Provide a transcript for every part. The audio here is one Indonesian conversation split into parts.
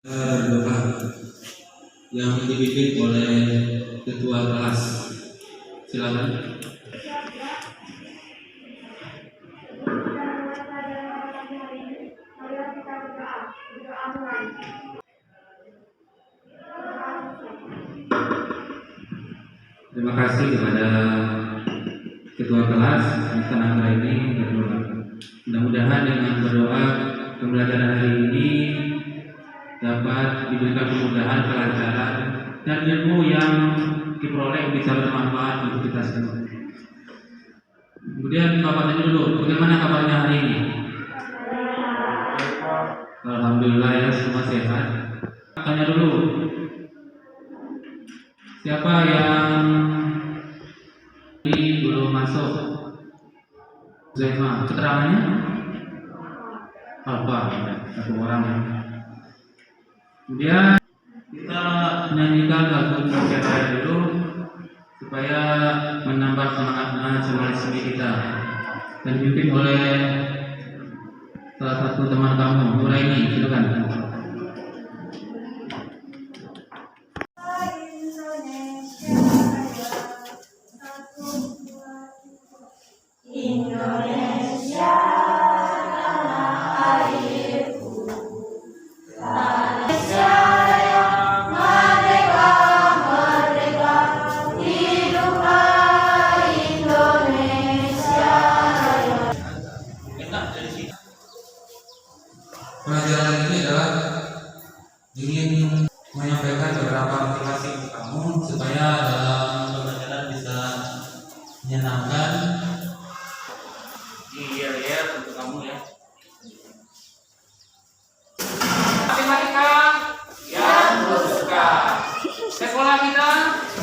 Berdoa yang dipimpin oleh ketua kelas. Silakan. Terima kasih kepada ketua kelas Mr. Nangka ini berdoa. Mudah-mudahan dengan berdoa pembelajaran hari ini dapat diberikan kemudahan, kelancaran, dan ilmu yang diperoleh bisa bermanfaat untuk kita semua. Kemudian Bapak tanya dulu, bagaimana kabarnya hari ini? Alhamdulillah ya, semua sehat. Tanya dulu, siapa yang belum masuk? Zaima, keterangannya apa? Satu orang. Kemudian kita nyanyikan lagu Indonesia dulu supaya menambah semangat kita, dan dipimpin oleh salah satu teman kamu, Nuraini. Silakan. Indonesia tanah airku, Indonesia yang merdeka, merdeka, hiduplah Indonesia Raya. Pelajaran ini adalah ingin menyampaikan beberapa motivasi untuk kamu supaya dalam pembelajaran bisa menyenangkan. Iya ya, untuk kamu ya. Matematika yang bersuka, sekolah kita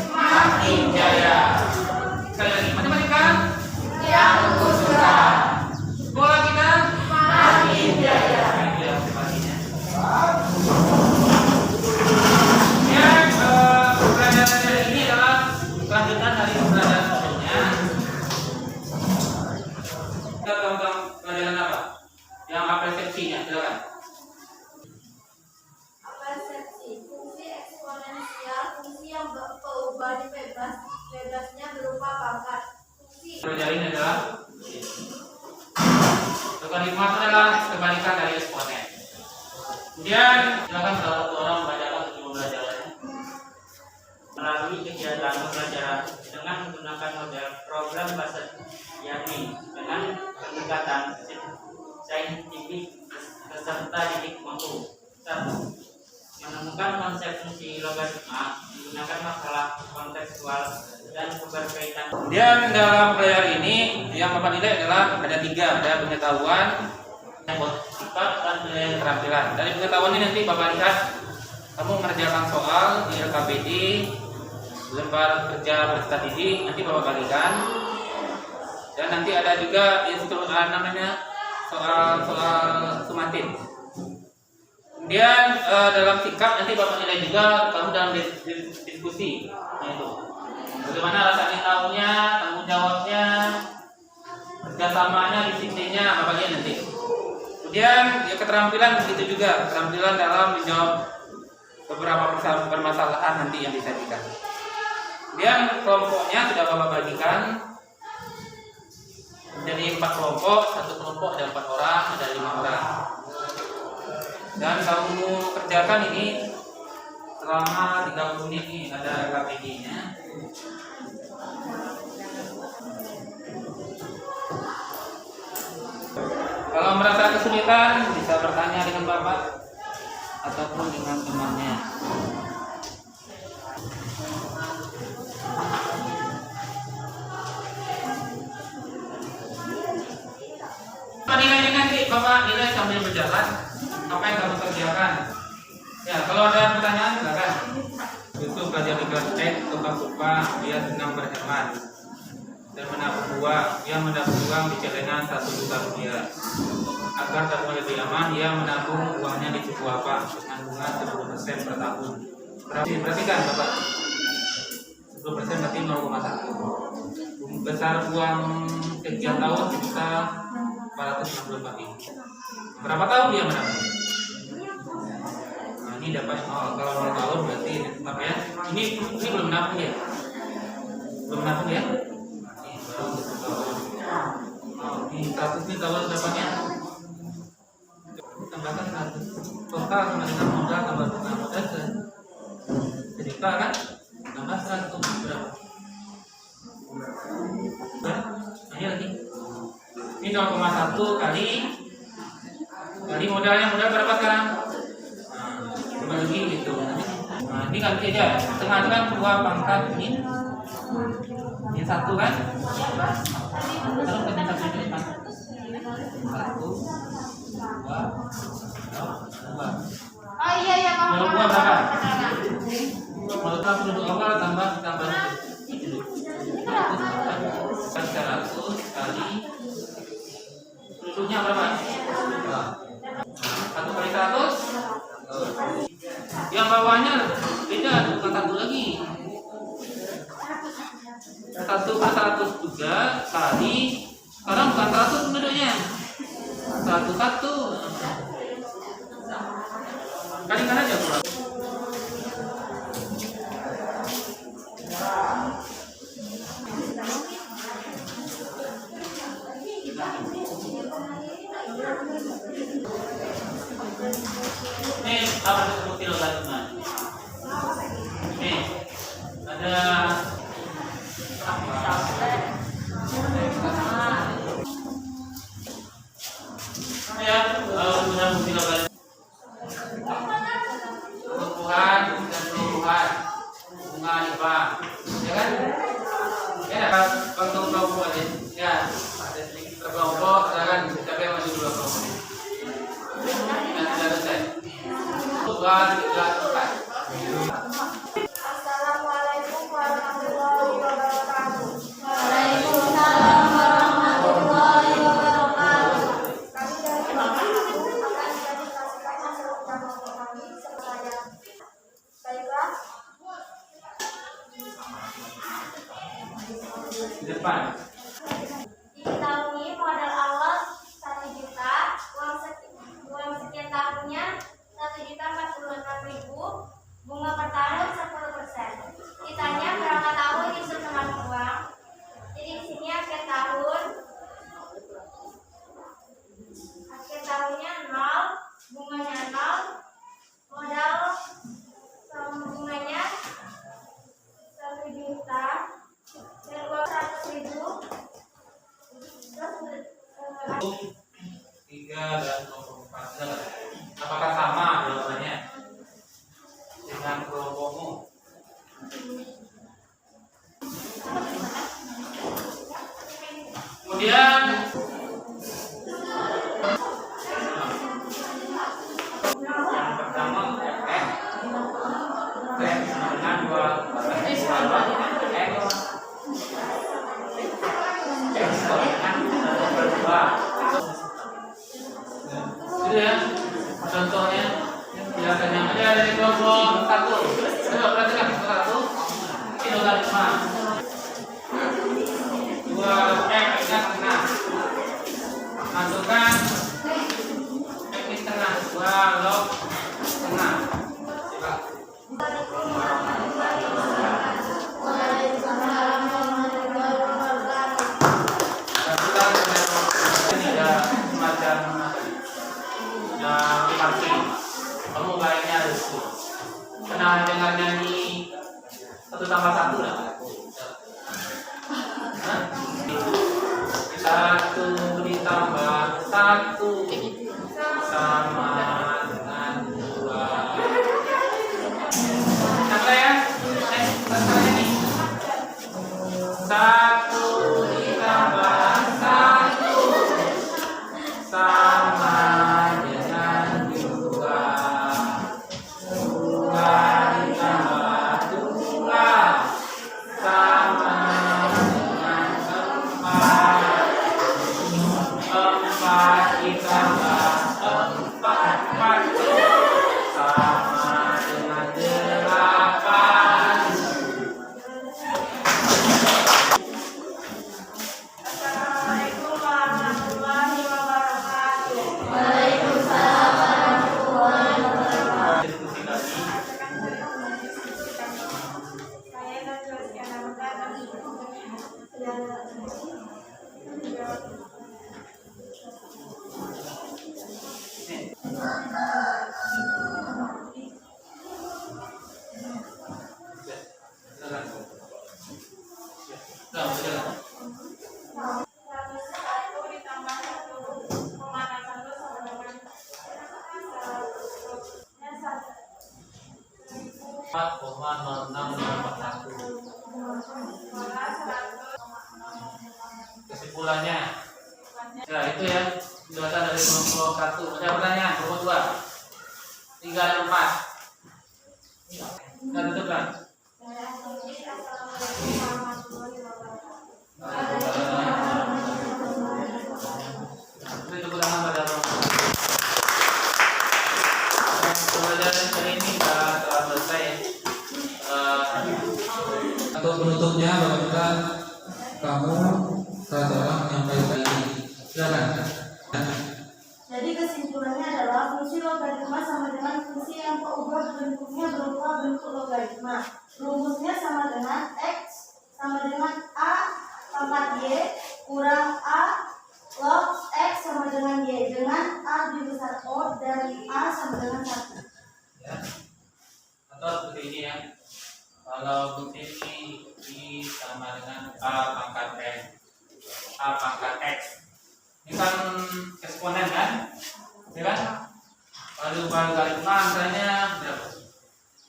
makin jaya. Sekali lagi, matematika yang bersuka, sekolah kita makin jaya. Pelajaran hari ini adalah kelanjutan dari pembelajaran sebelumnya. Kita tentang pelajaran apa? Yang apresiasinya, silakan. Apresiasi, fungsi eksponensial, fungsi yang berubah bebas, bebasnya berupa pangkat. Fungsi Pelajaran ini adalah logaritma adalah kebalikan dari eksponen. Kemudian silakan salah satu orang membacakan tujuan pembelajarannya. Melalui kegiatan pembelajaran dengan menggunakan model program bahasa yakni dengan pendekatan saintifik beserta didik mampu. 1. Menemukan konsep fungsi logaritma menggunakan masalah kontekstual dan keberkaitan. Kemudian dalam pelajaran ini yang Bapak nilai adalah ada 3, ada pengetahuan, sifat, dan keterampilan. Dari pengetahuan ini nanti Bapak lihat kamu mengerjakan soal di LKPD, lembar kerja peserta didik, nanti Bapak bagikan. Dan nanti ada juga namanya soal sumatif. Kemudian dalam sikap nanti Bapak nilai juga kamu dalam diskusi, yaitu bagaimana rasa ingin tahunya, tanggung jawabnya, kerjasamanya, disiplinnya, Bapak lihat nanti. Kemudian ya, keterampilan begitu juga, keterampilan dalam menjawab beberapa permasalahan nanti yang disajikan. Kemudian kelompoknya sudah Bapak bagikan jadi 4 kelompok, satu kelompok ada 4 orang, ada 5 orang. Dan kamu kerjakan ini selama 30 menit nih, ada LKPD-nya. merasa kesulitan bisa bertanya dengan Bapak ataupun dengan temannya. Nilai ini nanti Bapak nilai sambil berjalan apa yang kamu kerjakan. Ya, kalau ada pertanyaan silakan. Itu belajar di kelas X, suka-suka, dia senang berhemat dan menabung uang. Dia menabung uang di celengan 1 juta rupiah. Agar tabungan lebih aman, dia menabung uangnya di suku apa dengan bunga 10% per tahun. Perhatikan Bapak, 10% berarti 0,1. Besar uang sekian tahun kita 464 ribu. Berapa tahun dia menabung? Nah, ini dapat kalau 0 tahun berarti tetap ya. Ini belum menabung ya? Belum menabung ya? Ini baru 10 tahun. Ini 100 nih tahun dapatnya. Tambahkan 100 total sama dengan modal tambah bunga modal sejuta kan? Tambah 100 berapa? Nah, ini lagi. Ini 0,1 kali modalnya berapa sekarang? Nah, lagi gitu. Nah, ini ganti aja. Tengah kan 2 pangkat ini. Ini 1 kan? Terus ganti 1 ini 1, 2. Oh iya ya, kamu. Kalau 2 berapa? Kalau penduduk awal tambah 100 kali penduduknya berapa? 1 kali 100. Yang bawahnya beda, bukan 1 lagi. 1 per 100 juga kali, sekarang bukan 100 penduduknya, 1 kalikan aja kurang. Ini apa disebut kilogram? Ini ada ya, menambung kilogram tumbuhan dan tumbuhan bunga riba, ya kan? Ya, waktu kelompok aja, ya ada sedikit terkelompok, kan? Siapa yang masih 2 kelompok? Assalamualaikum warahmatullahi wabarakatuh. Waalaikumsalam warahmatullahi wabarakatuh. Kami dari Bapak Ibu akan mendedikasikan hasil ucapan kami seperti baiklah. Di depan. Diketahui modal awal 1 juta, uang sekian tahunnya 1.046.000, bunga per tahun 10%. Ditanya berapa tahun hitungan uang. Jadi di sini akhir tahunnya 0, bunganya 0, modal bunganya 1 juta dan uang 100.000. Terus 3 dan 4. Apakah sama jawabannya dengan kelompokmu? Kemudian yang pertama dengan 2 itu ya contohnya biasanya ada dari kelompok 1. Coba perhatikan kelompok 1 ini nilai 5 2 X-nya tengah, masukkan X tengah 2 log tengah. Coba kamu baiknya harus pernah dengar nyanyi 1 tambah 1 lah? 1 ditambah 1 Nah, berjalan. 101 ditambah 1,61 sama dengan 4,06541. Kesimpulannya, nah itu ya jelasan dari kelompok 1. Ada pertanyaan kelompok 2, 3 dan 4. Kita tutupkan. Tepuk tangan pada pelajaran kali ini telah selesai. Untuk penutupnya, Bapak kamu satu orang menyampaikan ini. Silakan. Jadi kesimpulannya adalah fungsi logaritma sama dengan fungsi yang berubah bentuknya berupa bentuk logaritma. Rumusnya sama dengan X sama dengan A pangkat Y kurang A log X sama dengan Y dengan A dibesar O dan A sama dengan 1. Ya. Atau seperti ini ya. Kalau fungsi ini sama dengan A pangkat X. Ini kan eksponen kan? Ya kan? Kalau logaritma misalnya berapa?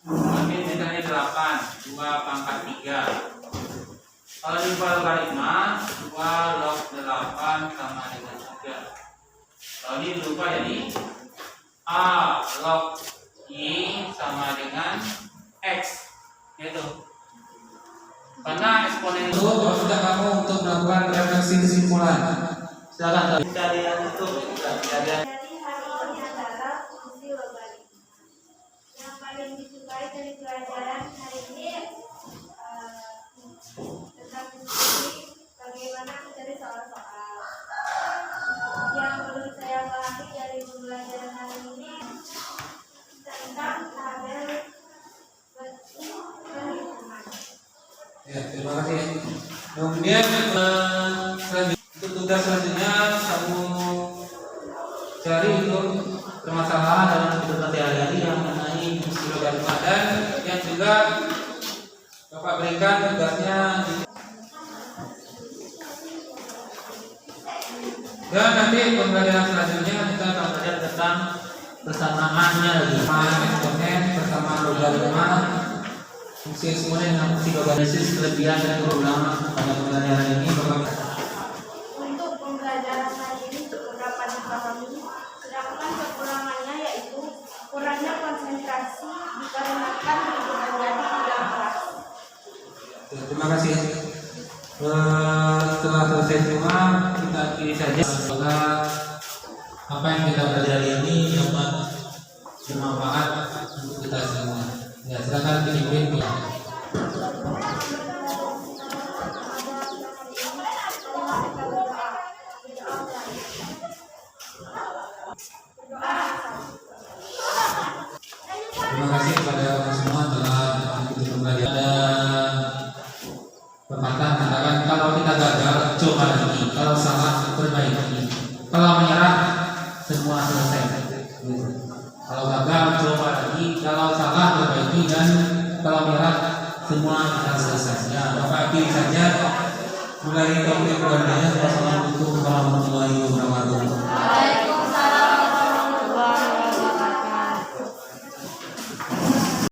Mungkin misalnya 8, 2 pangkat 3. Kalau diubah logaritma 2 log 8 sama dengan 3. Kalau ini berubah jadi A log Y sama dengan X, gitu. Karena eksponen itu sudah kamu untuk melakukan refleksi kesimpulan. Silakan. Pencarian itu pencarian. Jadi hari ini adalah fungsi logaritma. Yang paling disukai dari pelajaran hari ini tentang diskusi bagaimana mencari soal-soal. Yang perlu saya pahami dari pembelajaran hari ini tentang tabel perhitungan. Ya, terima kasih. Kemudian untuk tugas selanjutnya kamu cari untuk permasalahan dalam kehidupan sehari-hari yang mengenai fungsi logaritma, dan yang juga Bapak berikan tugasnya. Dan nanti pembelajaran selanjutnya kita akan belajar tentang persamaannya lagi, eksponen bersama logaritma, fungsi eksponen dan fungsi logaritma, kelebihan dan kekurangan pada pembelajaran ini. Bapak Untuk pembelajaran hari ini cukup dapat dipahami, sedangkan kekurangannya yaitu kurangnya konsentrasi dikarenakan hitungannya di dalam kelas. terima kasih. Setelah selesai semua, kita akhiri saja. Semoga apa yang kita pelajari ini dapat bermanfaat untuk kita semua. Ya, silakan dipimpin. Terima kasih kepada semua telah mengikuti pembelajaran. Ada pepatah mengatakan kalau kita gagal coba lagi, kalau salah perbaiki, kalau menyerah semua selesai. Kalau gagal coba lagi, kalau salah perbaiki, dan kalau menyerah semua akan selesai. Ya, Bapak pilih saja mulai topik pembelajarannya.